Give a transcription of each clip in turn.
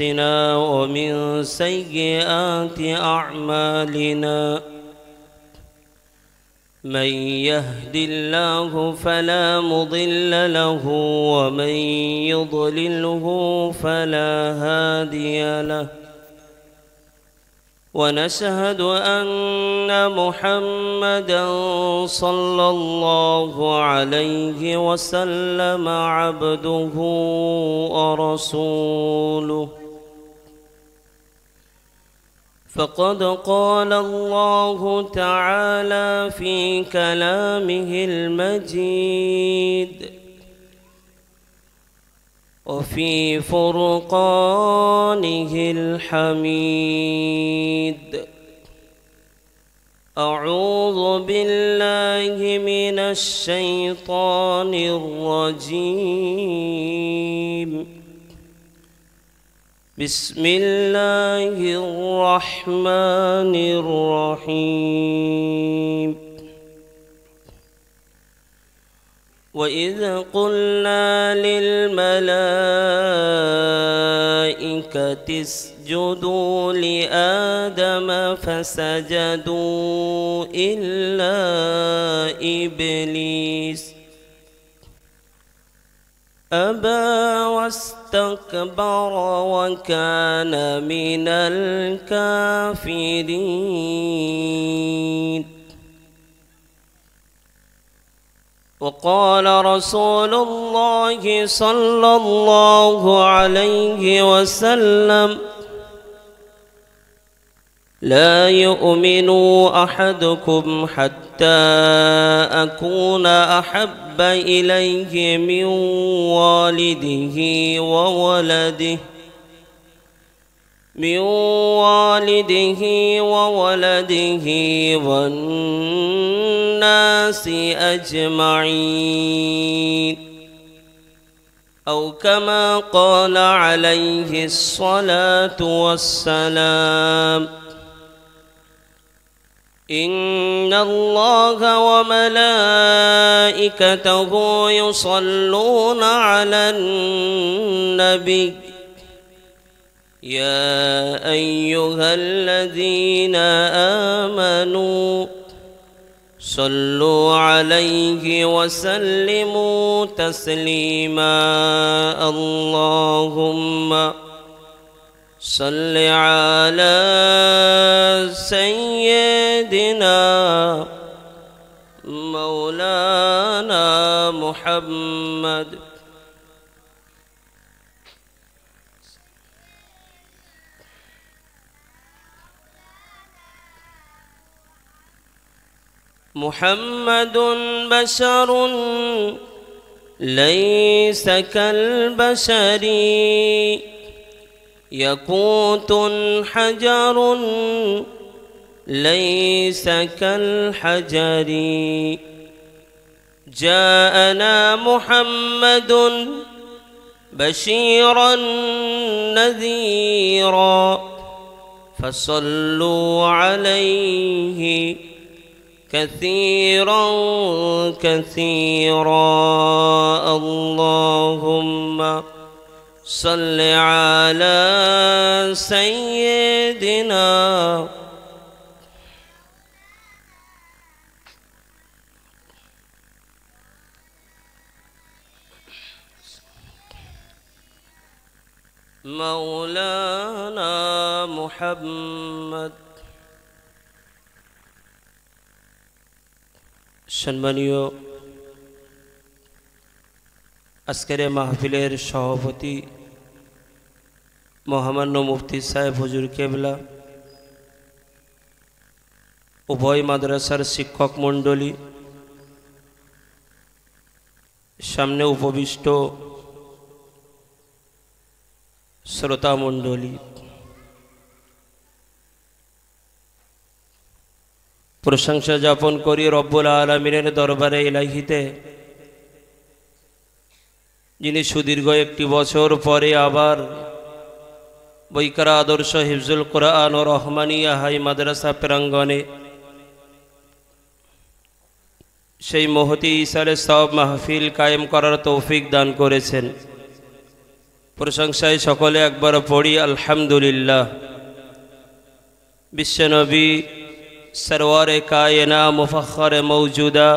أنفسنا ومن سيئات أعمالنا من يهد الله فلا مضل له ومن يضلله فلا هادي له ونشهد أن محمدًا صلى الله عليه وسلم عبده ورسوله فقد قال الله تعالى في كلامه المجيد وفي فرقانه الحميد أعوذ بالله من الشيطان الرجيم بسم الله الرحمن الرحيم وإذ قلنا للملائكة اسجدوا لآدم فسجدوا إلا إبليس أبى واستكبر وكان من الكافرين وقال رسول الله صلى الله عليه وسلم لا يؤمن أحدكم حتى أكون أحب إليه من والده والناس أجمعين أو كما قال عليه الصلاة والسلام إن الله وملائكته يصلون على النبي يا أيها الذين آمنوا صلوا عليه وسلموا تسليما اللهم صل على سيدنا مولانا محمد محمد بشر ليس كالبشر يقوت حجر ليس كالحجر جاءنا محمد بشيرا نذيرا فصلوا عليه كثيرا كثيرا اللهم صل على سيدنا مولانا محمد সম্মানীয় আজকের মাহফিলের সভাপতি মহামান্য মুফতি সাহেব হুজুর কেবলা উভয় মাদ্রাসার শিক্ষক মণ্ডলী সামনে উপবিষ্ট শ্রোতা মণ্ডলী প্রশংসা জ্ঞাপন করি রব্বুল আলামিনের দরবারে ইলাহিতে যিনি সুদীর্ঘ একটি বছর পরে আবার বৈকারা আদর্শ হিফজুল কোরআন ও রহমানিয়া হাই মাদ্রাসা প্রাঙ্গণে সেই মহতি ইসালে সব মাহফিল কায়েম করার তৌফিক দান করেছেন প্রশংসায় সকলে একবার পড়ি আলহামদুলিল্লাহ। বিশ্বনবী সরওয়ারে কায়না মুফাখখারে মওজুদা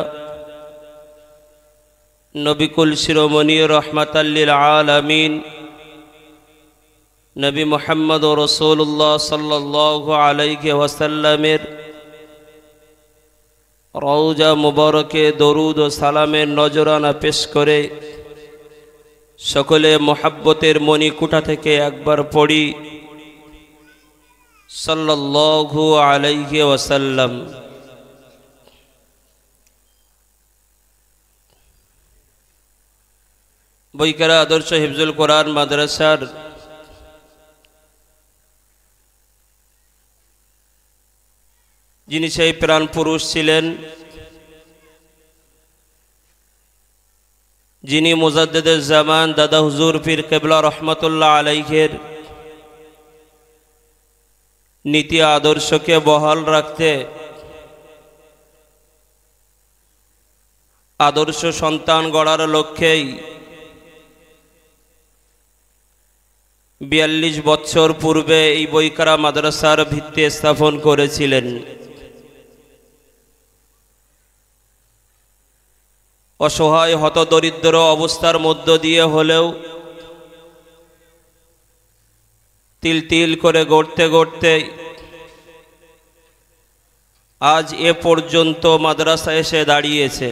নবিকুল শিরোমণি রহমাতাল লিল আলামিন নবী মুহাম্মদ রাসূলুল্লাহ সাল্লাল্লাহু আলাইহি ওয়াসাল্লামের রওজা মুবারকে দরুদ ও সালামের নজরানা পেশ করে সকলে মোহাব্বতের মণিকুঠা থেকে একবার পড়ি সাল্লাল্লাহু আলাইহি ওয়াসাল্লাম। বৈকারা আদর্শ হিফজুল কোরআন মাদ্রাসার যিনি সেই প্রাণ পুরুষ ছিলেন, যিনি মুজাদ্দিদুল জামান দাদা হুজুর পীর কেবলা রহমতুল্লাহ আলাইহির নীতি আদর্শকে বহাল রাখতে আদর্শ সন্তান গড়ার লক্ষ্যেই ৪২ বছর পূর্বে এই বৈকারা মাদ্রাসার ভিত্তি স্থাপন করেছিলেন। অসহায় হতদরিদ্র অবস্থার মধ্য দিয়ে হলেও তিল তিল করে গড়তে গড়তে আজ এ পর্যন্ত মাদ্রাসা এসে দাঁড়িয়েছে।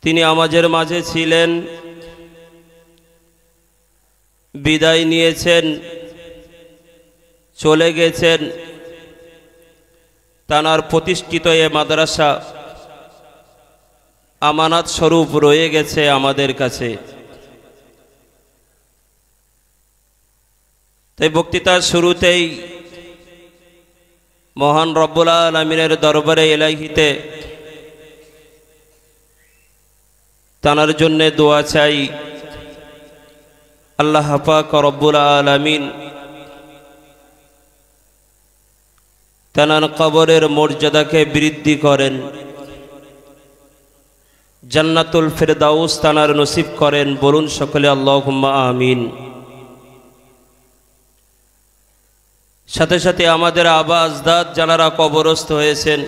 তিনি আমাদের মাঝে ছিলেন, বিদায় নিয়েছেন, চলে গেছেন। তানার প্রতিষ্ঠিত এ মাদ্রাসা আমানত স্বরূপ রয়ে গেছে আমাদের কাছে। তাই বক্তৃতার শুরুতেই মহান রব্বুল আলামিনের দরবারে ইলাহিতে তানার জন্য দোয়া চাই। আল্লাহ পাক রব্বুল আলামিন তানার কবরের মর্যাদাকে বৃদ্ধি করেন, জান্নাতুল ফেরদাউস তানার নসিব করেন। বলুন সকলে আল্লাহুম্মা আমিন। সাথে সাথে আমাদের আবা আজদাদ যারা কবরস্থ হয়েছেন,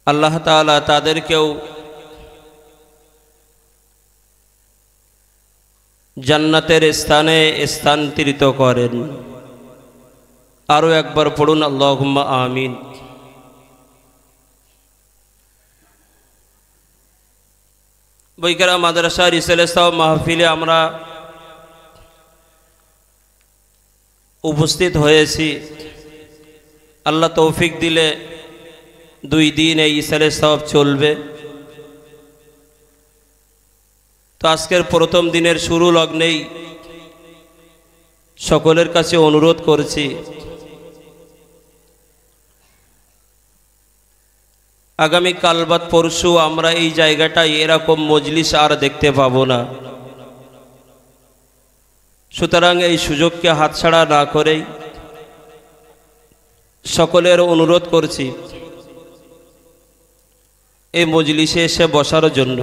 আল্লাহ তাআলা তাদেরকেও জান্নাতের স্থানে স্থানান্তরিত করেন। আরো একবার পড়ুন আল্লাহুম্মা আমিন। বৈকারা মাদ্রাসা রিসালে সাহেব মাহফিলে আমরা উপস্থিত হয়েছি। আল্লাহ তৌফিক দিলে 2 দিন এই ইসালে সাহেব চলবে। তো আজকের প্রথম দিনের শুরু লগ্নেই সকলের কাছে অনুরোধ করছি, আগামী কাল বাদ পরশু আমরা এই জায়গাটায় এরকম মজলিস আর দেখতে পাবো না। সুতরাং এই সুযোগকে হাতছাড়া না করেই সকলের অনুরোধ করছি এই মজলিসে এসে বসার জন্য।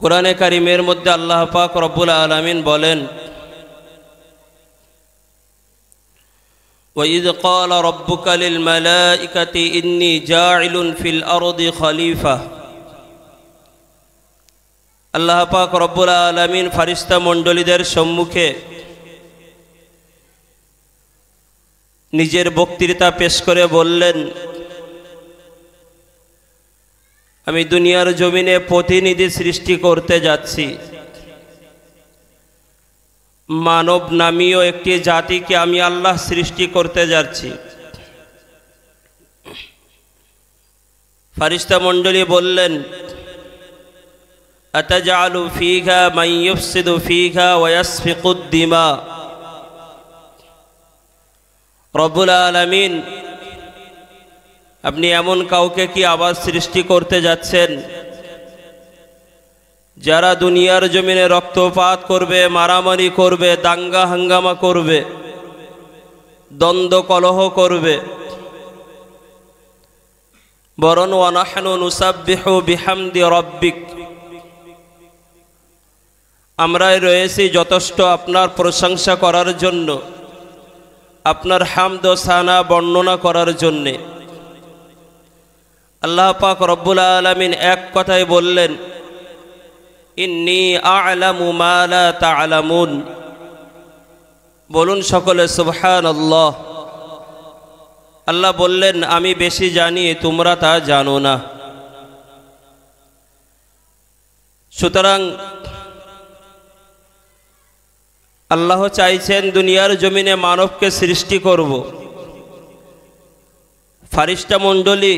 কোরআনে কারিমের মধ্যে আল্লাহ পাক রব্বুল আলামিন বলেন, وَإِذْ قَالَ رَبُّكَ لِلْمَلَائِكَةِ إِنِّي جَاعِلٌ فِي الْأَرْضِ خَلِيفَةً। আল্লাহ পাক রব্বুল আলামিন ফেরেশতা মণ্ডলীদের সম্মুখে নিজের বক্তৃতা পেশ করে বললেন, আমি দুনিয়ার জমিনে প্রতিনিধি সৃষ্টি করতে যাচ্ছি। মানব নামীয় একটি জাতিকে আমি আল্লাহ সৃষ্টি করতে যাচ্ছি। ফেরেশতা মণ্ডলী বললেন, আতাজআলু ফীহা মান ইউফসিদু ফীহা ওয়া ইয়াসফিকুদ দিমা। রব্বুল আলামিন, আপনি এমন কাউকে কি আবার সৃষ্টি করতে যাচ্ছেন যারা দুনিয়ার জমিনে রক্তপাত করবে, মারামারি করবে, দাঙ্গা হাঙ্গামা করবে, দ্বন্দ্ব কলহ করবে, বরং ওয়া নাহনু নুসাব্বিহু বিহামদি রাব্বিক, আমরাই রয়েছি যথেষ্ট আপনার প্রশংসা করার জন্য, আপনার হামদ ও সানা বর্ণনা করার জন্যে। আল্লাহ পাক রব্বুল আলামিন এক কথায় বললেন, ইন্নী আ'লামু মা লা তা'লামুন। বলুন সকলে সুবহানাল্লাহ। আল্লাহ বললেন, আমি বেশি জানি, তোমরা তা জানো না। সুতরাং আল্লাহ চাইছেন দুনিয়ার জমিনে মানবকে সৃষ্টি করব। ফারিস্তা মণ্ডলী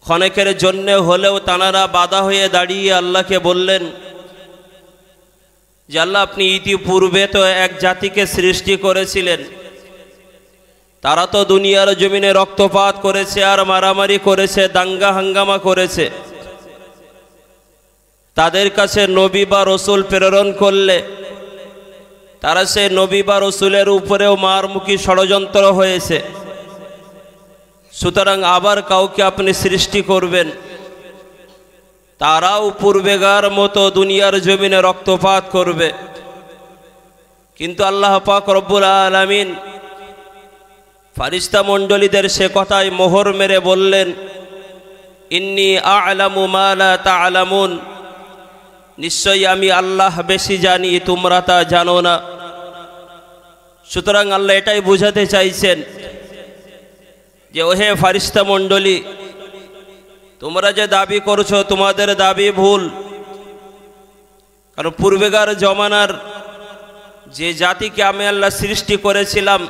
ক্ষণেকের জন্য হলেও তানারা বাধা হয়ে দাঁড়িয়ে আল্লাহকে বললেন যে আল্লাহ, আপনি ইতিপূর্বে তো এক জাতিকে সৃষ্টি করেছিলেন, তারা তো দুনিয়ার জমিনে রক্তপাত করেছে আর মারামারি করেছে, দাঙ্গা হাঙ্গামা করেছে। তাদের কাছে নবী বা রসুল প্রেরণ করলে তারা সে নবী বা রসুলের উপরেও মারমুখী ষড়যন্ত্র হয়েছে। সুতরাং আবার কাউকে আপনি সৃষ্টি করবেন, তারাও পূর্বেকার মতো দুনিয়ার জমিনে রক্তপাত করবে। কিন্তু আল্লাহ পাক রব্বুল আলামিন ফারিস্তা মণ্ডলীদের সে কথায় মোহর মেরে বললেন, ইন্নী আ'লামু মা লা তা'লামুন, নিশ্চয়ই আমি আল্লাহ বেশি জানি, তোমরা তা জানো না। সুতরাং আল্লাহ এটাই বোঝাতে চাইছেন যে ওহে ফারিস্তা মণ্ডলী, তোমরা যে দাবি করছো তোমাদের দাবি ভুল। কারণ পূর্বেকার জমানার যে জাতিকে আমি আল্লাহ সৃষ্টি করেছিলাম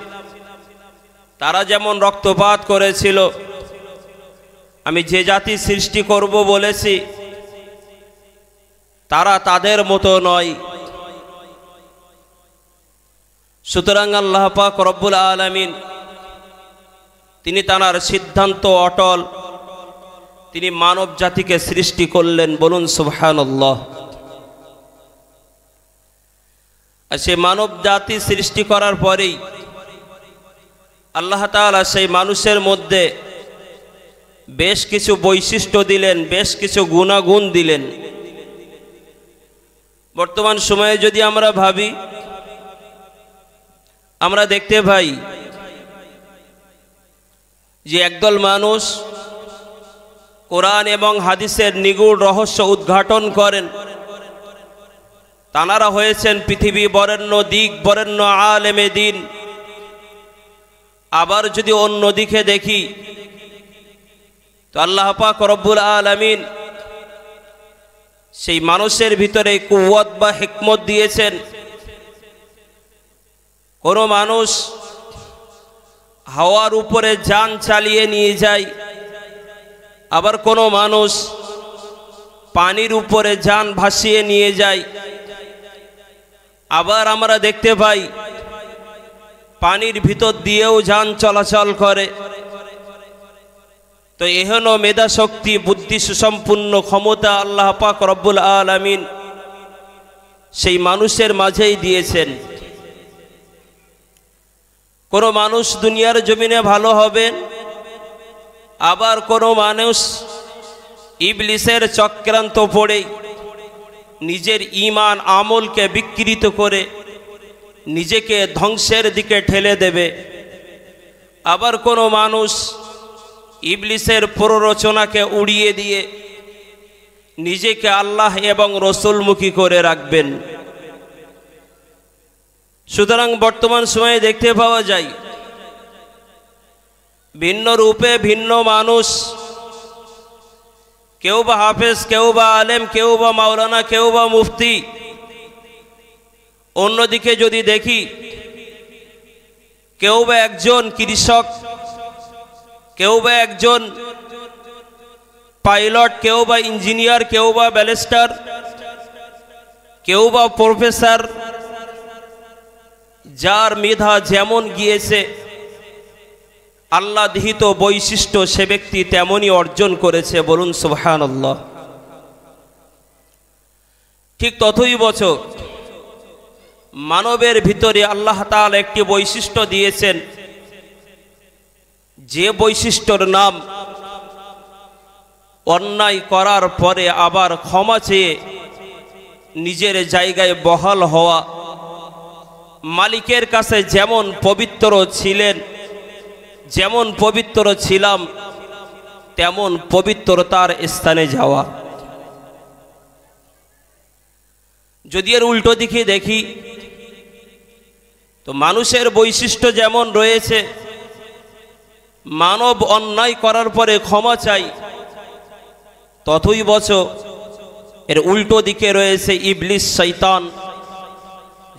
তারা যেমন রক্তপাত করেছিল, আমি যে জাতি সৃষ্টি করব বলেছি তারা তাদের মতো নয়। সুতরাং আল্লাহ পাক রব্বুল আলামিন তিনি তার সিদ্ধান্ত অটল, তিনি মানব জাতিকে সৃষ্টি করলেন। বলুন সুবহানাল্লাহ। আর সেই মানব জাতি সৃষ্টি করার পরেই আল্লাহ তাআলা সেই মানুষের মধ্যে বেশ কিছু বৈশিষ্ট্য দিলেন, বেশ কিছু গুণাগুণ দিলেন। বর্তমান সময়ে যদি আমরা ভাবি, আমরা দেখতে পাই যে একদল মানুষ কোরআন এবং হাদিসের নিগূঢ় রহস্য উদ্ঘাটন করেন। তানারা হয়েছেন পৃথিবী বরেণ্য, দিক বরেণ্য আলেমে দ্বীন। আবার যদি অন্যদিকে দেখি তো আল্লাহ পাক রব্বুল আলামিন সেই মানুষের ভিতরে কুওয়াত বা হিকমত দিয়েছেন। কোনো মানুষ হাওয়ার উপরে যান চালিয়ে নিয়ে যায়, আবার কোনো মানুষ পানির উপরে যান ভাসিয়ে নিয়ে যায়। আবার আমরা দেখতে পাই পানির ভিতর দিয়েও যান চলাচল করে। তো এহেন মেধা শক্তি, বুদ্ধি সুসম্পন্ন ক্ষমতা আল্লাহ পাক রব্বুল আলামিন সেই মানুষের মাঝেই দিয়েছেন। কোনো মানুষ দুনিয়ার জমিনে ভালো হবেন, আবার কোনো মানুষ ইবলিসের চক্রান্ত পড়ে নিজের ঈমান আমলকে বিকৃত করে নিজেকে ধ্বংসের দিকে ঠেলে দেবে। আবার কোনো মানুষ ইবলিসের প্ররোচনাকে উড়িয়ে দিয়ে নিজেকে আল্লাহ এবং রসুলমুখী করে রাখবেন। সুতরাং বর্তমান সময়ে দেখতে পাওয়া যায় ভিন্ন রূপে ভিন্ন মানুষ, কেউ বা হাফেজ, কেউ বা আলেম, কেউ বা মাওলানা, কেউ বা মুফতি। অন্যদিকে যদি দেখি কেউ বা একজন কৃষক, কেউ বা একজন পাইলট, কেউ বা ইঞ্জিনিয়ার, কেউ বা ব্যারিস্টার, কেউ বা প্রফেসর। যার মেধা যেমন গিয়েছে আল্লাহ দিহিত বৈশিষ্ট্য সে ব্যক্তি তেমনই অর্জন করেছে। বলুন সুবহানাল্লাহ। ঠিক তথৈবচ মানবের ভিতরে আল্লাহ তাআলা একটি বৈশিষ্ট্য দিয়েছেন, যে বৈশিষ্ট্যর নাম অন্যায় করার পরে আবার ক্ষমা চেয়ে নিজের জায়গায় বহাল হওয়া, মালিকের কাছে যেমন পবিত্র ছিলেন, যেমন পবিত্র ছিলাম তেমন পবিত্রতার স্থানে যাওয়া। যদি এর উল্টো দিকে দেখি তো মানুষের বৈশিষ্ট্য যেমন রয়েছে, মানব অন্যায় করার পরে ক্ষমা চাই, ততই বছর এর উল্টো দিকে রয়েছে ইবলিস শয়তান,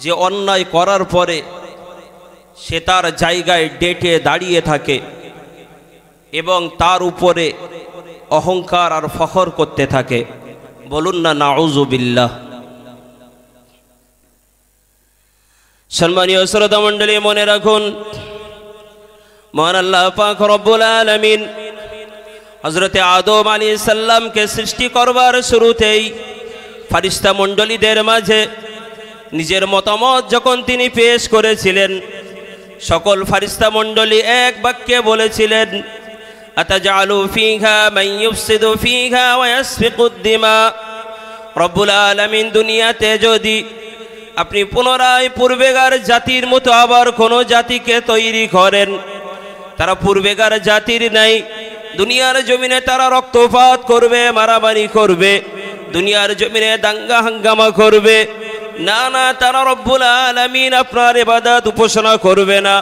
যে অন্যায় করার পরে সে তার জায়গায় ডেটে দাঁড়িয়ে থাকে এবং তার উপরে অহংকার আর ফখর করতে থাকে। বলুন না নাউযুবিল্লাহ। সম্মানীয় শ্রোতা মণ্ডলী, মনে রাখুন, মহান আল্লাহ পাক রব্বুল আলামিন হযরতে আদম আলাইহিস সালামকে সৃষ্টি করবার শুরুতেই ফেরেশতা মণ্ডলীদের মাঝে নিজের মতামত যখন তিনি পেশ করেছিলেন, সকল ফেরেশতা মণ্ডলী এক বাক্যে বলেছিলেন, আতাজআলু ফীহা মান ইউফসিদু ফীহা ওয়া ইয়াসফিকুদ দিমা। রব্বুল আলামিন দুনিয়াতে যদি আপনি পুনরায় পূর্বেকার জাতির মতো আবার কোনো জাতিকে তৈরি করেন, তারা পূর্বেকার জাতির নাই, দুনিয়ার জমিনে তারা রক্তপাত করবে, মারামারি করবে, দুনিয়ার জমিনে দাঙ্গা হাঙ্গামা করবে, না না, তারা রব্বুল আলামিন আপনার ইবাদত উপাসনা করবে না।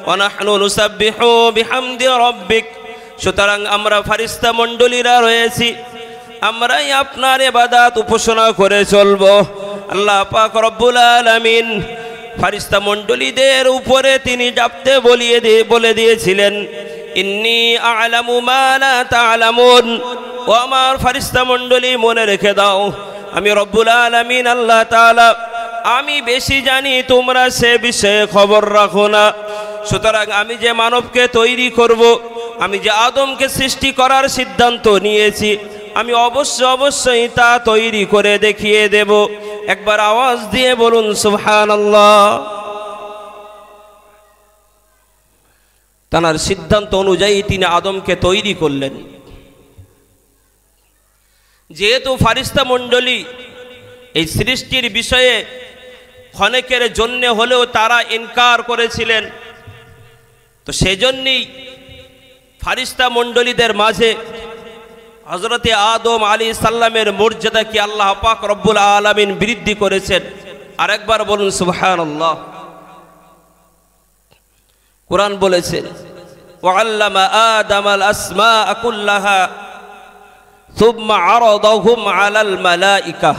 ওয়া নাহনু নুসাব্বিহু বিহামদি রাব্বিক। সুতরাং আমরা ফেরেশতা মণ্ডলীরা রয়েছি, আমরাই আপনার ইবাদত উপাসনা করে চলব। আল্লাহ পাক রব্বুল আলামিন ফেরেশতা মণ্ডলীদের উপরে তিনি জাপতে বলে দিয়েছিলেন, ইন্নী আ'লামু মা লা তা'লামুন। ও আমার ফেরেশতা মণ্ডলী, মনে রেখে দাও, আমি রব্বুল আলামিন আল্লাহ তাআলা আমি বেশি জানি, তোমরা সে বিষয়ে খবর রাখো না। সুতরাং আমি যে মানবকে তৈরি করব, আমি যে আদমকে সৃষ্টি করার সিদ্ধান্ত নিয়েছি, আমি অবশ্যই তা তৈরি করে দেখিয়ে দেব। একবার আওয়াজ দিয়ে বলুন সুবহানাল্লাহ। তার সিদ্ধান্ত অনুযায়ী তিনি আদমকে তৈরি করলেন। যেহেতু ফেরেশতা মণ্ডলী এই সৃষ্টির বিষয়ে ক্ষণেকের জন্য হলেও তারা ইনকার করেছিলেন, তো সেজন্যই ফেরেশতা মণ্ডলীদের মাঝে হযরতে আদম আলাইহিস সালামের মর্যাদাকে আল্লাহ পাক রব্বুল আলামিন বৃদ্ধি করেছেন। আরেকবার বলুন সুবহানাল্লাহ। কুরআন বলেছেন, ওয়াল্লামা আদামাল আসমাআ কুল্লাহা সুম্মা আরাদাহুম আলাল মালাইকা।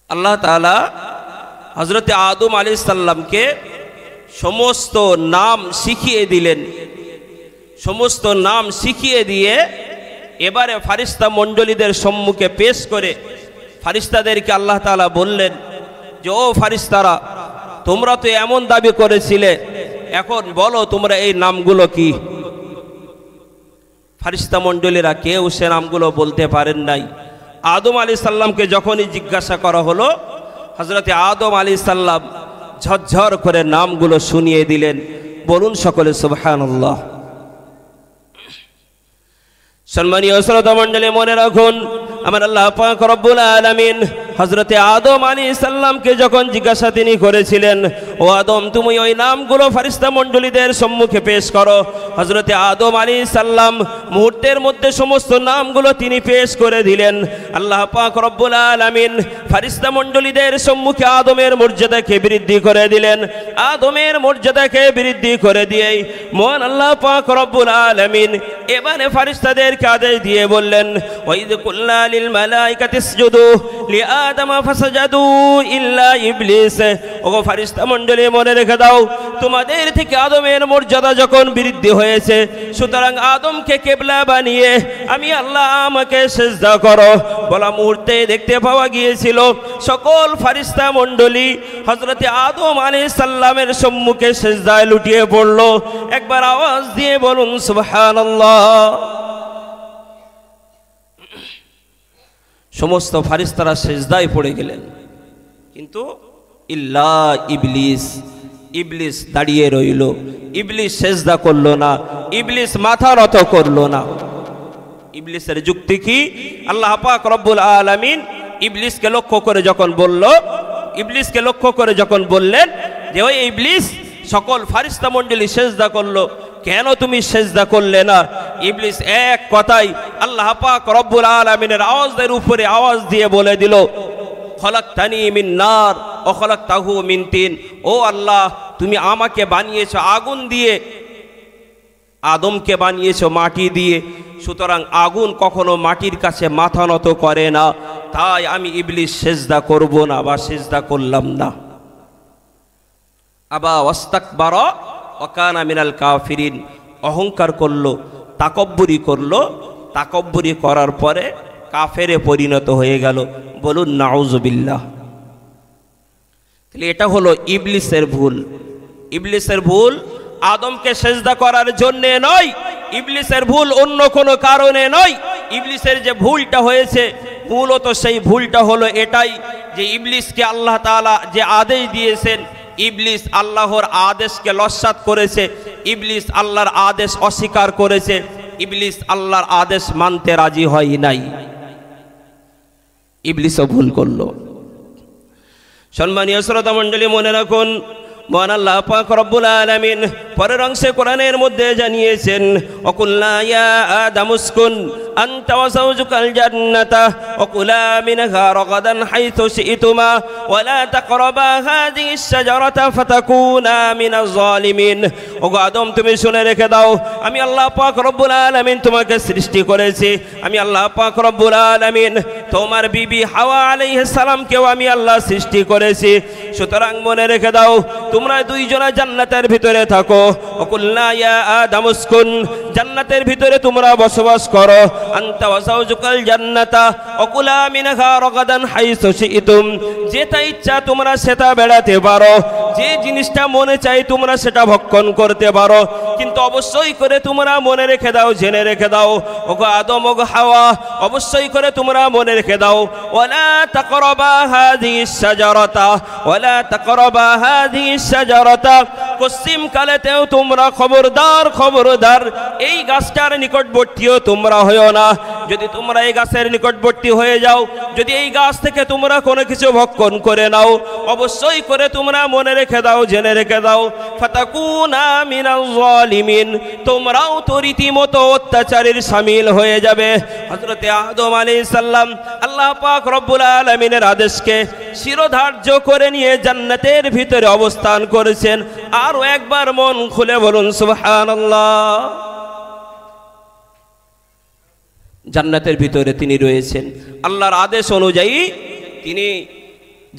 আল্লাহ তাআলা হযরতে আদম আলাইহিস সালামকে সমস্ত নাম শিখিয়ে দিলেন। সমস্ত নাম শিখিয়ে দিয়ে এবারে ফেরেশতা মণ্ডলীদের সম্মুখে পেশ করে ফেরেশতাদেরকে আল্লাহ তাআলা বললেন যে, ও ফেরেশতারা, তোমরা তো এমন দাবি করেছিলে, এখন বলো তোমরা এই নামগুলো কি? ফেরেশতা মণ্ডলীরা কেউ সে নামগুলো বলতে পারেন নাই। আদম আলাইহিস সালামকে যখনই জিজ্ঞাসা করা হলো, হযরতে আদম আলাইহিস সালাম ঝরঝর করে নামগুলো শুনিয়ে দিলেন। বলুন সকলে সুবহানাল্লাহ। সম্মানীয় শ্রোতা মণ্ডলী, মনে রাখুন, আমার আল্লাহ পাক রব্বুল আলামিন হযরতে আদম আলাইহিস সালামকে যখন জিজ্ঞাসা তিনি করেছিলেন, ও আদম, তুমি ওই নামগুলো ফেরেশতা মণ্ডলীদের সম্মুখে পেশ করো। হযরতে আদম আলাইহিস সালাম মুহূর্তের মধ্যে সমস্ত নামগুলো তিনি পেশ করে দিলেন। আল্লাহ পাক রব্বুল আলামিন ফেরেশতা মণ্ডলীদের সম্মুখে আদমের মর্যাদাকে বৃদ্ধি করে দিলেন। আদমের মর্যাদাকে বৃদ্ধি করে দিয়েই মহান আল্লাহ পাক রব্বুল আলামিন এবারে ফেরেশতাদেরকে আদেশ দিয়ে বললেন, ওয়াইদ কুল্লা লিল মালাইকাতি ইসজুদু লিআদম ফাসাজাদু ইল্লা ইবলিস। ওগো ফেরেশতা মণ্ডলী, মনে রেখে দাও, তোমাদের থেকে আদমের মর্যাদা যখন বৃদ্ধি হয়েছে, সুতরাং আদমকে কিবলা বানিয়ে আমি আল্লাহ আমাকে সিজদা করো বলা মুহূর্তে দেখতে পাওয়া গিয়েছিল সকল ফেরেশতা মণ্ডলী হযরতে আদম আলাইহিস সালামের সম্মুখে সিজদায় লুটিয়ে পড়ল। একবার আওয়াজ দিয়ে বলুন সুবহানাল্লাহ। সমস্ত ফেরেশতারা সিজদায় পড়ে গেলেন, কিন্তু ইল্লা ইবলিস, ইবলিস দাঁড়িয়ে রইল, ইবলিস সেজদা করলো না, ইবলিস মাথা নত করলো না। ইবলিসের যুক্তি কি? আল্লাহ পাক রব্বুল আলামিন ইবলিসকে লক্ষ্য করে যখন বললেন যে ওই ইবলিস, সকল ফারিস্তা মণ্ডলী সেজদা করলো, কেন তুমি সেজদা করলে না? ইবলিস এক কথাই আল্লাহ পাক রব্বুল আলামিনের আওয়াজের উপরে আওয়াজ দিয়ে বলে দিল, খলাকতানি মিন নার ও খলাকতাহু মিন তিন। ও আল্লাহ, তুমি আমাকে বানিয়েছো আগুন দিয়ে, আদমকে বানিয়েছো মাটি দিয়ে, সুতরাং আগুন কখনো মাটির কাছে মাথা নত করে না, তাই আমি ইবলিস সেজদা করব না বা সেজদা করলাম না। আবা ওয়াস্তাকবারা ওয়া কানা মিনাল কাফিরিন, অহংকার করলো, তাকব্বুরি করার পরে কাফেরে পরিণত হয়ে গেল। বলুন নাউজুবিল্লাহ। তাহলে এটা হলো ইবলিসের ভুল। ইবলিসের ভুল আদমকে সেজদা করার জন্যে নয়, ইবলিসের ভুল অন্য কোনো কারণে নয়। ইবলিসের যে ভুলটা হয়েছে, মূলত সেই ভুলটা হলো এটাই যে ইবলিসকে আল্লাহ তাআলা যে আদেশ দিয়েছেন, ইবলিস আল্লাহর আদেশকে লস্যাৎ করেছে, ইবলিস আল্লাহর আদেশ অস্বীকার করেছে, ইবলিস আল্লাহর আদেশ মানতে রাজি হয় নাই, ইবলিসও ভুল করলো। সম্মানীয় শ্রোতা মণ্ডলী, মনে রাখুন, মহান আল্লাহ পাক রব্বুল আলামিন পরের অংশে কোরআনের মধ্যে জানিয়েছেন, ওয়াকুল্না ইয়া আদামু উসকুন আনতা ওয়া যাওজুকাল জান্নাতা ওয়া কুলা মিনহা রাগাদান হাইথু শি'তুমা ওয়া লা তাকরাবা হাযিহিশ শাজারাতা ফাতাকুনা মিনাজ জালিমিন। ওগো আদম, তুমি শুনে রেখে দাও, আমি আল্লাহ পাক রব্বুল আলামিন তোমাকে সৃষ্টি করেছি, আমি আল্লাহ পাক রব্বুল আলামিন তোমার বিবি হাওয়া আলাইহিস সালামকেও আমি আল্লাহ সৃষ্টি করেছি। সুতরাং মনে রেখে দাও, তোমরা দুইজনা জান্নাতের ভিতরে থাকো। ওয়াকুল্না ইয়া আদামু উসকুন, জান্নাতের ভিতরে তোমরা বসবাস করো। আনতা ওয়া যাওজুকাল জান্নাতা ওয়া কুলা মিনহা রাগাদান হাইসু শি'তুম, যেটা ইচ্ছা তোমরা সেটা বেড়াতে পারো, যে জিনিসটা মনে চাই তোমরা সেটা ভক্ষণ করতে পারো, কিন্তু অবশ্যই করে তোমরা মনে রেখে দাও, জেনে রেখে দাও, ওগো আদম, ওগো হাওয়া, অবশ্যই করে তোমরা মনে রেখে দাও, ওয়ালা তাকরাবা হাযিহিশ শাজারাতা, ওয়ালা তাকরাবা হাযিহিশ শাজারাতা, পশ্চিম কালেতেও তোমরা খবরদার এই গাছটার নিকটবর্তীও তোমরা হয়েও না। যদি তোমরা এই গাছের নিকটবর্তী হয়ে যাও, যদি এই গাছ থেকে তোমরা কোনো কিছু ভক্ষণ করে নাও, অবশ্যই করে তোমরা মনে রেখে দাও, জেনে রেখে দাও, ফাতাকুনা মিনাজ জালিমিন, তোমরাও তো রীতিমতো অত্যাচারীর শামিল হয়ে যাবে। হযরতে আদম আলাইহিস সালাম আল্লাহ পাক রব্বুল আলামিনের আদেশকে শিরোধার্য করে নিয়ে জান্নাতের ভিতরে অবস্থান করেছেন। আরো একবার মন খুলে বলুন সুবহানাল্লাহ। জান্নাতের ভিতরে তিনি রয়েছেন, আল্লাহর আদেশ অনুযায়ী তিনি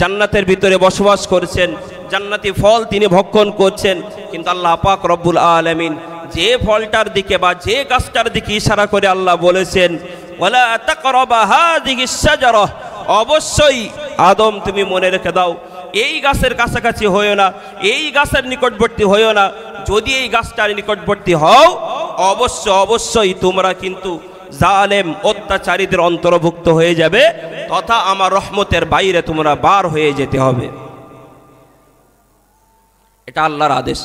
জান্নাতের ভিতরে বসবাস করছেন, জান্নাতি ফল তিনি ভক্ষণ করছেন। কিন্তু আল্লাহ পাক রব্বুল আলামিন যে ফলটার দিকে বা যে গাছটার দিকে ইশারা করে আল্লাহ বলেছেন, ওয়ালা তাকরাবা হাযিহিশ শাজারা, অবশ্যই আদম তুমি মনে রেখে দাও, এই গাছের কাছাকাছি হয়েও না, এই গাছের নিকটবর্তী হয়েও না। যদি এই গাছটার নিকটবর্তী হও, অবশ্যই তোমরা কিন্তু জালেম অত্যাচারীদের অন্তর্ভুক্ত হয়ে যাবে, তথা আমার রহমতের বাইরে তোমরা বার হয়ে যেতে হবে। এটা আল্লাহর আদেশ।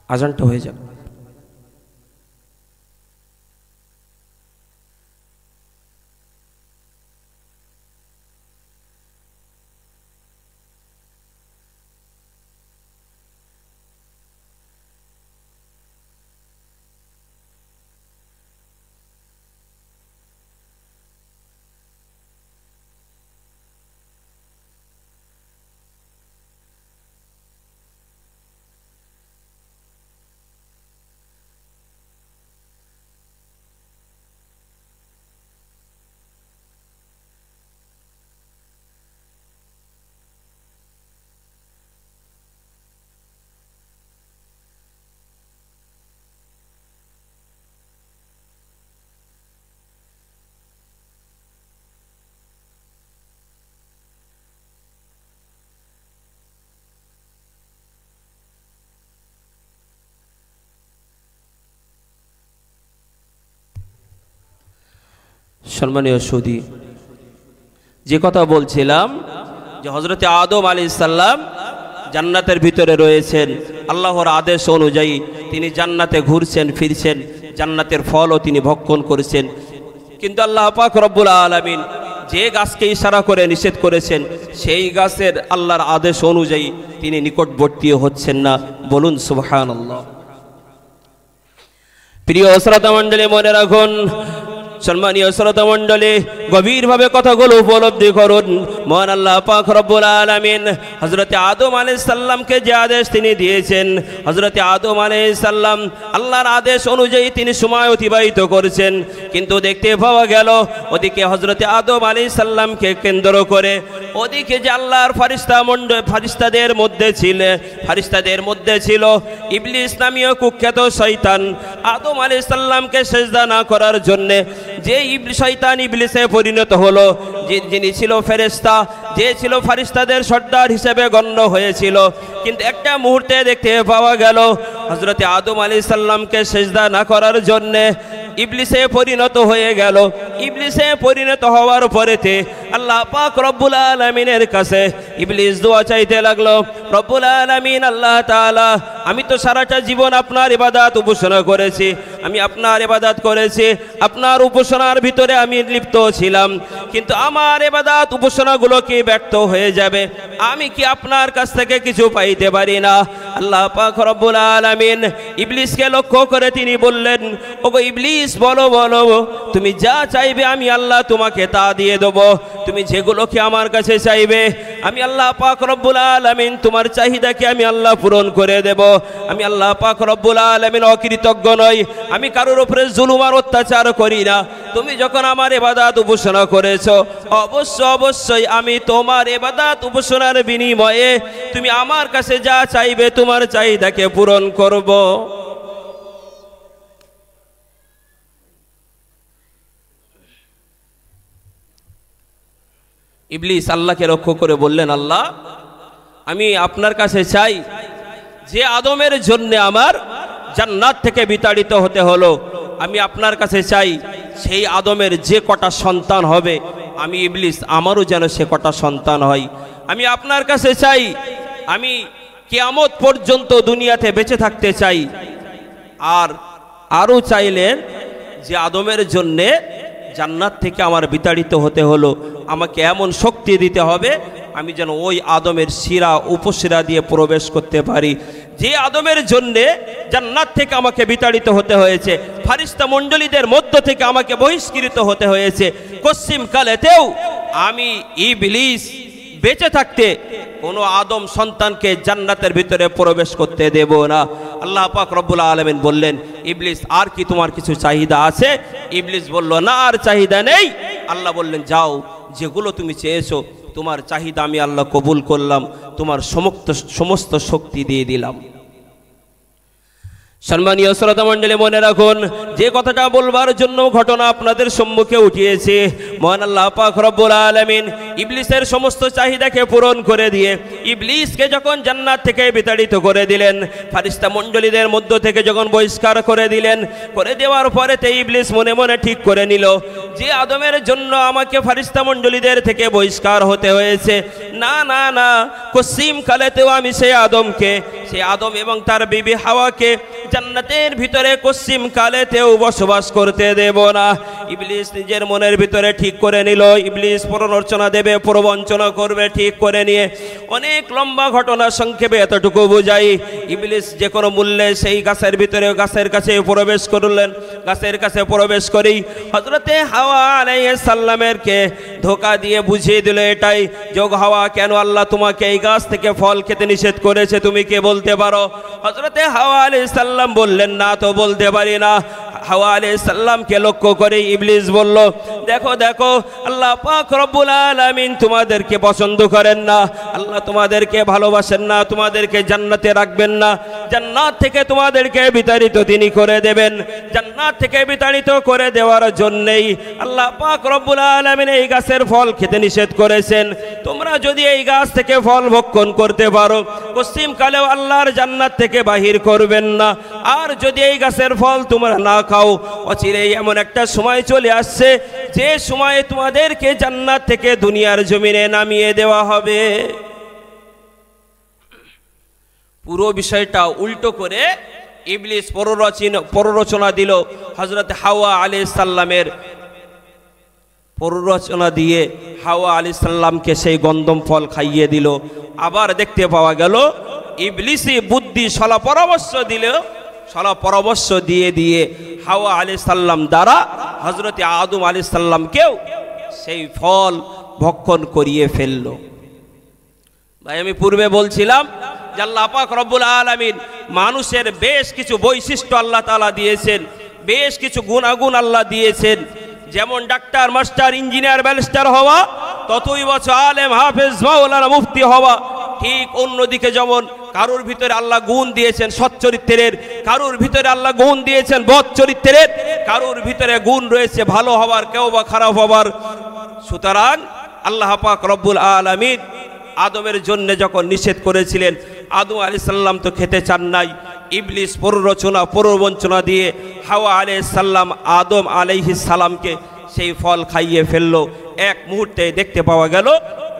আজানটা হয়ে যাক। সম্মানীয় সুধী, যে কথা বলছিলাম যে হযরতে আদম আলাইহিস সালাম জান্নাতের ভিতরে রয়েছেন, আল্লাহর আদেশ অনুযায়ী তিনি জান্নাতে ঘুরছেন ফিরছেন, জান্নাতের ফলও তিনি ভক্ষণ করেছেন। কিন্তু আল্লাহ পাক রব্বুল আলামিন যে গাছকে ইশারা করে নিষেধ করেছেন সেই গাছের আল্লাহর আদেশ অনুযায়ী তিনি নিকটবর্তীও হচ্ছেন না। বলুন সুবহানাল্লাহ। প্রিয় শ্রোতা মণ্ডলী, মনে রাখুন, সম্মানীয় শ্রোতা মণ্ডলী, গভীরভাবে কথাগুলো উপলব্ধি করুন। মহান আল্লাহ পাক রব্বুল আলামিন হযরতে আদম আলাইহিস সালামকে যে আদেশ তিনি দিয়েছেন, হযরতে আদম আলাইহিস সালাম আল্লাহর আদেশ অনুযায়ী তিনি সময় অতিবাহিত করেছেন। কিন্তু দেখতে পাওয়া গেল ওদিকে হযরতে আদম আলাইহিস সালামকে কেন্দ্র করে ওদিকে যে আল্লাহর ফারিস্তাদের মধ্যে ছিল ইবলিস নামীয় কুখ্যাত শয়তান। আদম আলাইহিস সালামকে সিজদা না করার জন্য যে শয়তান ইবলিসে পরিণত হলো, যিনি ছিল ফেরেশতা, যে ছিল ফারিস্তাদের সর্দার হিসেবে গণ্য হয়েছিল, কিন্তু একটা মুহূর্তে দেখতে পাওয়া গেল হযরতে আদম আলাইহিস সালামকে সিজদা না করার জন্য ইবলিসে পরিণত হয়ে গেল। ইবলিসে পরিণত হওয়ার পরেতে আল্লাহ পাক রব্বুল আলামিনের কাছে ইবলিস দোয়া চাইতে লাগলো, রব্বুল আলামিন আল্লাহ তাআলা, আমি তো সারাটা জীবন আপনার ইবাদত উপাসনা করেছি, আমি আপনার ইবাদত করেছি, আপনার উপাসনার ভিতরে আমি লিপ্ত ছিলাম, কিন্তু আমার ইবাদত উপাসনাগুলো কি ব্যর্থ হয়ে যাবে? আমি কি আপনার কাছ থেকে কিছু পাইতে পারি না? আল্লাহ পাক রব্বুল আলামিন ইবলিসকে লক্ষ্য করে তিনি বললেন, ওগো ইবলিস, বলো বলো, তুমি যা চাইবে আমি আল্লাহ তোমাকে তা দিয়ে দেব। তুমি যেগুলোকে আমার কাছে চাইবে আমি আল্লাহ পাক রব্বুল আলামিন তোমার চাহিদাকে আমি আল্লাহ পূরণ করে দেব। আমি আল্লাহ পাক রব্বুল আলামিন অকৃতজ্ঞ নই, আমি কারোর উপরে জুলুম আর অত্যাচার করি না। তুমি যখন আমার ইবাদত উপাসনা করেছো, অবশ্যই আমি তোমার ইবাদত উপাসনার বিনিময়ে তুমি আমার কাছে যা চাইবে তোমার চাহিদাকে পূরণ করব। ইবলিস আল্লাহকে লক্ষ্য করে বললেন, আল্লাহ, আমি আপনার কাছে চাই যে আদমের জন্য আমার জান্নাত থেকে বিতাড়িত হতে হলো, আমি আপনার কাছে চাই সেই আদমের যে কটা সন্তান হবে আমি ইবলিস আমারও যেন সে কটা সন্তান হয়। আমি আপনার কাছে চাই আমি কিয়ামত পর্যন্ত দুনিয়াতে বেঁচে থাকতে চাই। আর আরও চাইলেন যে আদমের জন্যে জান্নাত থেকে আমার বিতাড়িত হতে হলো, আমাকে এমন শক্তি দিতে হবে আমি যেন ওই আদমের শিরা উপশিরা দিয়ে প্রবেশ করতে পারি। যে আদমের জন্যে জান্নাত থেকে আমাকে বিতাড়িত হতে হয়েছে, ফারিস্তা মণ্ডলীদের মধ্য থেকে আমাকে বহিষ্কৃত হতে হয়েছে, পশ্চিম কালেতেও আমি ইবলিস বেঁচে থাকতে কোনো আদম সন্তানকে জান্নাতের ভিতরে প্রবেশ করতে দেব না। আল্লাহ পাক রব্বুল আলামিন বললেন, ইবলিস, আর কি তোমার কিছু চাহিদা আছে? ইবলিস বলল, না, আর চাহিদা নেই। আল্লাহ বললেন, যাও, যেগুলো তুমি চেয়েছো তোমার চাহিদা আমি আল্লাহ কবুল করলাম, তোমার সমস্ত শক্তি দিয়ে দিলাম। সম্মানীয় শ্রোতা মণ্ডলী, মনে রাখুন, যে কথাটা বলবার জন্য ঘটনা আপনাদের সম্মুখে উঠিয়েছে, মহান আল্লাহ পাক রব্বুল আলামিন ইবলিসের সমস্ত চাহিদাকে পূরণ করে দিয়ে ইবলিসকে যখন জান্নাত থেকে বিতাড়িত করে দিলেন, ফারিস্তা মণ্ডলীদের মধ্য থেকে যখন বহিষ্কার করে দিলেন, করে দেওয়ার পরেতে ইবলিস মনে মনে ঠিক করে নিল যে আদমের জন্য আমাকে ফারিস্তা মণ্ডলীদের থেকে বহিষ্কার হতে হয়েছে, না না না, পশ্চিম কালেতেও আমি সেই আদম এবং তার বিবি হাওয়াকে জান্নাতের ভিতরে পশ্চিম কালেতেও বসবাস করতে দেব না। ইবলিস নিজের মনের ভিতরে ঠিক করে নিল, ইবলিস প্ররোচনা দেবে, প্রবঞ্চনা করবে। ঠিক করে নিয়ে অনেক লম্বা ঘটনা সংক্ষেপে এতটুকু বুঝাই, ইবলিস যে কোনো মূল্যে সেই গাছের কাছে প্রবেশ করলেন। গাছের কাছে প্রবেশ করেই হযরতে হাওয়া আলাইহিস সালামেরকে ধোঁকা দিয়ে বুঝিয়ে দিল এটাই, যোগ হাওয়া, কেন আল্লাহ তোমাকে এই গাছ থেকে ফল খেতে নিষেধ করেছে তুমি কে বলতে পারো? হযরতে হাওয়া আলাইহিস সালাম বললেন, না, তো বলতে পারি না। হাওয়া আলাইহিস সালামকে লক্ষ্য করে ইবলিস বলল, দেখো দেখো, আল্লাহ পাক রব্বুল আলামিন তোমাদেরকে পছন্দ করেন না, আল্লাহ তোমাদেরকে ভালোবাসেন না, তোমাদেরকে জান্নাতে রাখবেন না, জান্নাত থেকে তোমাদেরকে বিতাড়িত তিনি করে দেবেন। জান্নাত থেকে বিতাড়িত করে দেওয়ার জন্যই আল্লাহ পাক রব্বুল আলামিন এই গাছের ফল খেতে নিষেধ করেছেন। তোমরা যদি এই গাছ থেকে ফল ভক্ষণ করতে পারো পশ্চিম কালেও আল্লাহর জান্নাত থেকে বাহির করবেন না। আর যদি এই গাছের ফল তোমরা না খাও অচিরেই এমন একটা সময় চলে আসছে যে সময়ে তোমাদেরকে জান্নাত থেকে দুনিয়ার জমিনে নামিয়ে দেওয়া হবে। পুরো বিষয়টা উল্টো করে ইবলিস প্ররোচনা দিল। হযরত হাওয়া আলাইহিস সালামের প্ররোচনা দিয়ে হাওয়া আলাইহিস সালামকে সেই গন্ধম ফল খাইয়ে দিল। আবার দেখতে পাওয়া গেল ইবলিসই বুদ্ধি সলা পরামর্শ দিয়ে হাওয়া আলাইহিস সালাম দ্বারা হযরত আদম আলাইহিস সালামকেও সেই ফল ভক্ষণ করিয়ে ফেলল। ভাই আমি পূর্বে বলছিলাম যে আল্লাহ পাক রব্বুল আলামিন মানুষের বেশ কিছু বৈশিষ্ট্য আল্লাহ তাআলা দিয়েছেন, বেশ কিছু গুণাগুণ আল্লাহ দিয়েছেন। যেমন ডাক্তার, মাস্টার, ইঞ্জিনিয়ার, ব্যারিস্টার হওয়া, ততই বছর আলেম, হাফেজ, মাওলানা, মুফতি হওয়া। ঠিক অন্যদিকে যেমন কারোর ভিতরে আল্লাহ গুণ দিয়েছেন সৎ চরিত্রের, কারোর ভিতরে আল্লাহ গুণ দিয়েছেন বদ চরিত্রের, কারোর ভিতরে গুণ রয়েছে ভালো হওয়ার, কেউ বা খারাপ হওয়ার। সুতরাং আল্লাহ পাক রব্বুল আলামিন আদমের জন্য যখন নিষেধ করেছিলেন, আদম আলাইহিস সালাম তো খেতে চান নাই। ইবলিস প্ররোচনা দিয়ে হাওয়া আলাইহিস সালাম আদম আলাইহিস সালামকে সেই ফল খাইয়ে ফেললো। এক মুহূর্তে দেখতে পাওয়া গেল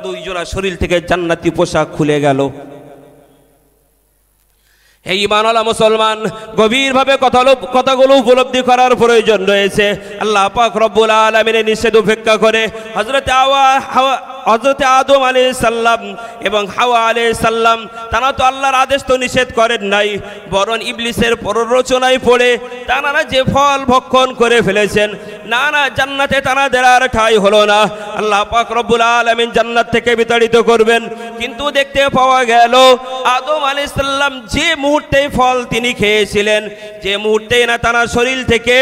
দুইজনা শরীর থেকে জান্নাতি পোশাক খুলে গেল। হে ঈমানওয়ালা মুসলমান, গভীরভাবে কথাগুলো উপলব্ধি করার প্রয়োজন রয়েছে। আল্লাহ পাক রব্বুল আলামিনের নিষেধ উপেক্ষা করে হযরত আদম আলাইহিস সালাম এবং হাওয়া আলাইহিস সালাম তারা তো আল্লাহর আদেশ তো নিষেধ করেন নাই, বরং ইবলিসের প্ররোচনায় পড়ে তারা যে ফল ভক্ষণ করে ফেলেছেন, না জান্নাতে তাদের আর ঠাঁই হলো না। আল্লাহ পাক রব্বুল আলামিন জান্নাত থেকে বিতাড়িত করবেন। কিন্তু দেখতে পাওয়া গেল আদম আলাইহিস সালাম যে মুহূর্তে ফল তিনি খেয়েছিলেন, যে মুহূর্তে না তার শরীর থেকে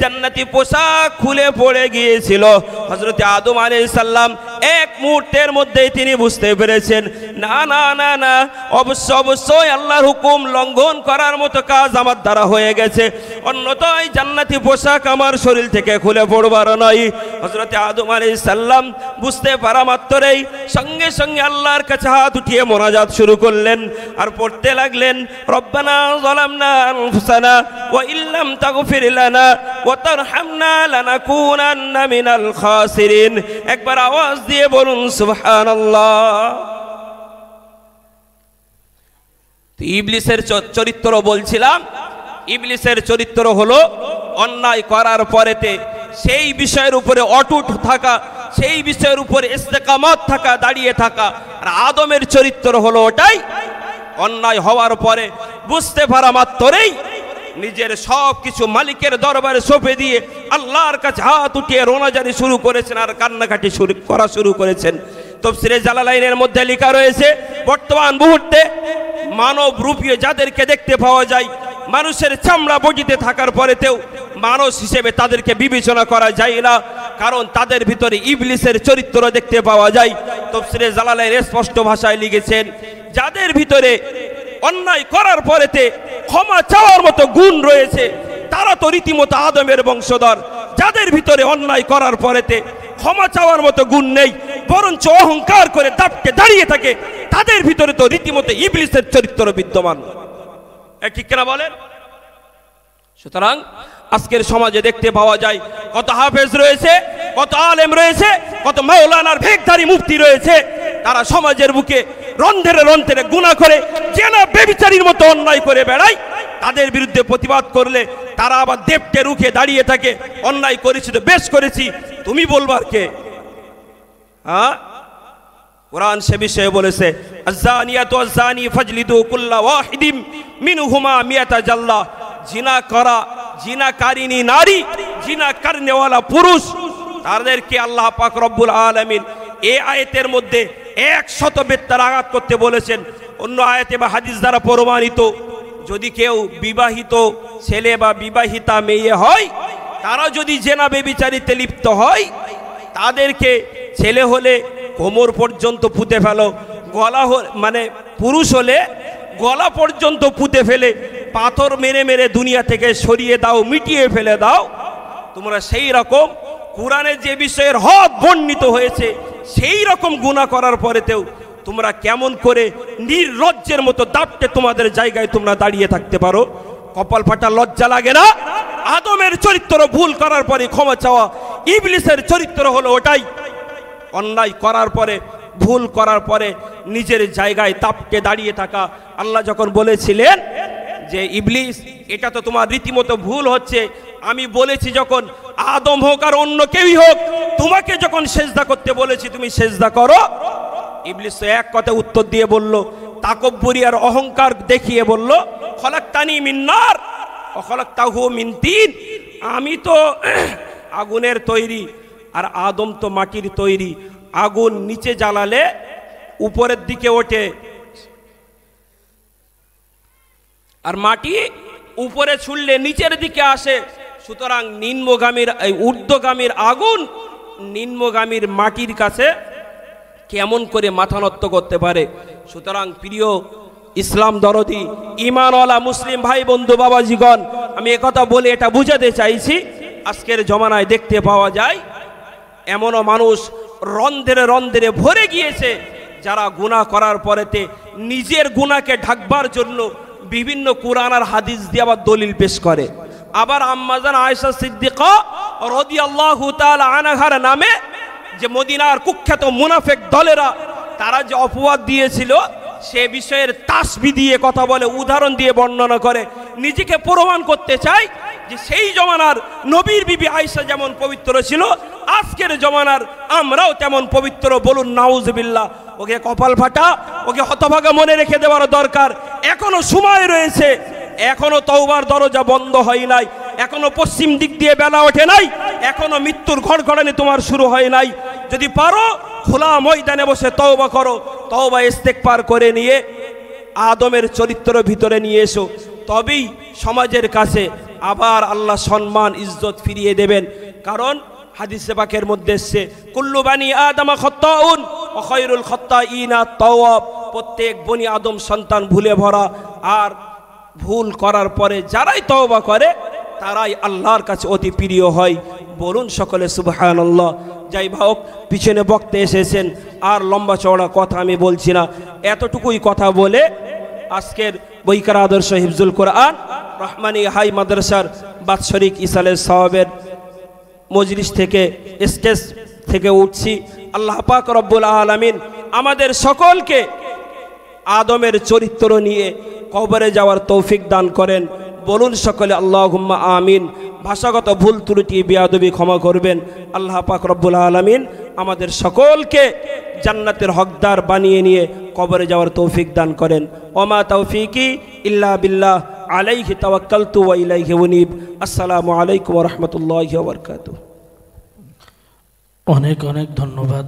জান্নাতি পোশাক খুলে পড়ে গিয়েছিল, হযরত আদম আলাইহিস সালাম এক মুহূর্তের মধ্যেই তিনি বুঝতে পেরেছেন না অবশ্যই আল্লাহর হুকুম লঙ্ঘন করার মতো কাজ আমার দ্বারা হয়ে গেছে, অন্যথায় জান্নাতি পোশাক আমার শরীর থেকে খুলে পড়বার নয়। হযরত আদম আলাইহিস সালাম বুঝতে পারা মাত্রই সঙ্গে সঙ্গে আল্লাহর কাছে হাত উঠিয়ে মোনাজাত শুরু করলেন আর পড়তে লাগলেন, রব্বানা যালামনা আনফুসানা ওয়া ইল্লাম তাগফির লানা ওয়া তারহামনা লানাকুনান্না মিনাল খাসিরিন। একবার আওয়াজ দিয়ে বলুন সুবহানাল্লাহ। ইবলিসের চরিত্র বলছিলাম, ইবলিসের চরিত্র হলো অন্যায় করার পরেতে সেই বিষয়ের উপরে অটুট থাকা, সেই বিষয়ের উপরে ইস্তেকামত থাকা, দাঁড়িয়ে থাকা। আর আদমের চরিত্র হলো ওটাই, অন্যায় হওয়ার পরে বুঝতে পারা মাত্রই নিজের সব কিছু মালিকের দরবারে সঁপে দিয়ে আল্লাহর কাছে হাত উঠিয়ে রোনাজারি শুরু করেছেন আর কান্নাকাটি করা শুরু করেছেন। তাফসীরে জালালাইনের মধ্যে লেখা রয়েছে, বর্তমান মুহূর্তে মানব রূপীয় যাদেরকে দেখতে পাওয়া যায়, মানুষের চামড়া বডিতে থাকার পরেতেও মানুষ হিসেবে তাদেরকে বিবেচনা করা যায় না, কারণ তাদের ভিতরে ইবলিসের চরিত্র দেখতে পাওয়া যায়। তাফসীরে জালালাইন স্পষ্ট ভাষায় লিখেছেন, যাদের ভিতরে অন্যায় করার পরেতে ক্ষমা চাওয়ার মতো গুণ রয়েছে তারা তো রীতিমতো আদমের বংশধর। যাদের ভিতরে অন্যায় করার পরেতে ক্ষমা চাওয়ার মতো গুণ নেই, বরঞ্চ অহংকার করে দাপটে দাঁড়িয়ে থাকে, তাদের ভিতরে তো রীতিমতো ইবলিসের চরিত্র বিদ্যমান। ঠিক কিনা বলেন? সুতরাং আজকের সমাজে দেখতে পাওয়া যায় কত হাফেজ রয়েছে, কত আলেম রয়েছে, কত মাওলানার ভেকধারী মুফতি রয়েছে, তারা সমাজের বুকে রন্ধে গুনাহ করে জেনা বেবিচারীর মতো অন্যায় করে বেড়ায়। তাদের বিরুদ্ধে প্রতিবাদ করলে তারা আবার দেবকে রুখে দাঁড়িয়ে থাকে, অন্যায় করেছি তো বেশ করেছি, তুমি বলবার কে? হ্যাঁ, কোরআন সে বিষয়ে বলেছে, আয-যানিয়াতু ওয়াজ-যানি ফাজলিদু কুল্লা ওয়াহিদিম মিনহুমা মিয়াতা জাল্লা। জিনাকারিনী নারী, জিনা করনেওয়ালা পুরুষ, তাদেরকে আল্লাহ পাক রব্বুল আলামিন এই আয়াতের মধ্যে 100 বেত্তার আঘাত করতে বলেছেন। অন্য আয়াতে বা হাদিস দ্বারা প্রমাণিত, যদি কেউ বিবাহিত ছেলে বা বিবাহিতা মেয়ে হয়, তারা যদি জেনা বেবিচারিতে লিপ্ত হয়, তাদেরকে ছেলে হলে কোমর পর্যন্ত পুঁতে ফেলো, গলা মানে পুরুষ হলে গলা পর্যন্ত পুঁতে ফেলে পাথর মেরে মেরে দুনিয়া থেকে সরিয়ে দাও, মিটিয়ে ফেলে দাও। তোমরা সেই রকম কোরআনে যে বিষয়ের হক বর্ণিত হয়েছে সেই রকম গুনাহ করার পরেতেও তোমরা কেমন করে নির্লজ্জের মতো দাপটে তোমাদের জায়গায় তোমরা দাঁড়িয়ে থাকতে পারো? কপাল ফাটা লজ্জা লাগে না? আদমের চরিত্র ভুল করার পরে ক্ষমা চাওয়া, ইবলিসের চরিত্র হলো ওটাই। অন্যায় করার পরে, ভুল করার পরে নিজের জায়গায় দাপটে দাঁড়িয়ে থাকা। আল্লাহ যখন বলেছিলেন যে ইবলিস এটা তো তোমার রীতিমতো ভুল হচ্ছে, আমি বলেছি যখন আদম হোক আর অন্য কেউই হোক, তোমাকে যখন সেজদা করতে বলেছি তুমি সেজদা করো, ইবলিস তো এক কথা উত্তর দিয়ে বলল, তাকব্বুরি আর অহংকার দেখিয়ে বলল, খলাকতানি মিন নার ওয়া খলাকতাহু মিন তিন, আমি তো আগুনের তৈরি আর আদম তো মাটির তৈরি। আগুন নিচে জ্বালালে উপরের দিকে ওঠে আর মাটি উপরে ছুড়লে নিচের দিকে আসে। সুতরাং নিম্নগামীর এই ঊর্ধ্বগামীর আগুন নিম্নগামীর মাটির কাছে কেমন করে মাথা নত করতে পারে? সুতরাং প্রিয় ইসলাম দরদি ঈমানওয়ালা মুসলিম ভাই বন্ধু বাবাজিগণ, আমি একথা বলে এটা বুঝাতে চাইছি, আজকের জমানায় দেখতে পাওয়া যায় এমনও মানুষ রন্ধ্রে রন্ধ্রে ভরে গিয়েছে, যারা গুনাহ করার পরেতে নিজের গুনাহকে ঢাকবার জন্য বিভিন্ন কুরআন আর হাদিস দিয়ে আবার দলিল পেশ করে। আবার আম্মাজান আয়েশা সিদ্দিকা রাদিয়াল্লাহু তাআলা আনহার নামে যে মদিনার কুখ্যাত মুনাফিক দলেরা তারা যে অপবাদ দিয়েছিল সে বিষয়ের তাসবিহ দিয়ে কথা বলে, উদাহরণ দিয়ে বর্ণনা করে, নিজেকে প্রমাণ করতে চায় যে সেই জমানার নবীর বিবি আয়েশা যেমন পবিত্র ছিল, আজকের জমানার আমরাও তেমন পবিত্র। বলুন নাউজুবিল্লাহ। ওকে কপাল ফাটা, ওকে হতভাগা মনে রেখে দেওয়ার দরকার। এখনো সময় রয়েছে, এখনো তওবার দরজা বন্ধ হয় নাই, এখনো পশ্চিম দিক দিয়ে বেলা ওঠে নাই, এখনো মৃত্যুর ঘড়ঘড়ানি তোমার শুরু হয় নাই। যদি পারো খোলা ময়দানে বসে তওবা করো, তওবা ইস্তেগফার করে নিয়ে আদমের চরিত্র ভিতরে নিয়ে এসো, তবেই সমাজের কাছে আবার আল্লাহ সম্মান ইজ্জত ফিরিয়ে দেবেন। কারণ হাদিসে পাকের মধ্যে এসেছে, কুল্লু বানি আদম খাত্তাউন ওয়া খায়রুল খাত্তাইনা তাওয়াব, প্রত্যেক বনি আদম সন্তান ভুলে ভরা, আর ভুল করার পরে যারাই তওবা করে তারাই আল্লাহর কাছে অতি প্রিয় হয়। বলুন সকলে সুবহানাল্লাহ। যাই হোক, পিছনে বক্তা এসেছেন, আর লম্বা চওড়া কথা আমি বলছি না, এতটুকুই কথা বলে আজকের বৈকার আদর্শ হিফজুল কোরআন রহমানী হাই মাদ্রাসার বাৎসরিক ইসালের সওয়াবের মজলিস থেকে স্টেজ থেকে উঠছি। আল্লাহ পাক রব্বুল আলামিন আমাদের সকলকে আদমের চরিত্র নিয়ে কবরে যাওয়ার তৌফিক দান করেন। বলুন সকলে আল্লাহুম্মা আমিন। ভাষাগত ভুল ত্রুটি বেয়াদবি ক্ষমা করবেন। আল্লাহ পাক রব্বুল আলামিন আমাদের সকলকে জান্নাতের হকদার বানিয়ে নিয়ে কবরে যাওয়ার তৌফিক দান করেন। ওমা তৌফিকি ইল্লা বিল্লাহ, আলাইহি তাওয়াক্কালতু ওয়া ইলাইহি উনীব। আসসালামু আলাইকুম ওয়া রাহমাতুল্লাহি ওয়া বারাকাতুহু। অনেক অনেক ধন্যবাদ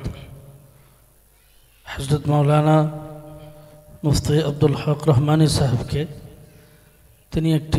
হযরত মাওলানা মুফতি আব্দুল হক রহমানী সাহেবকে। তিনি একটি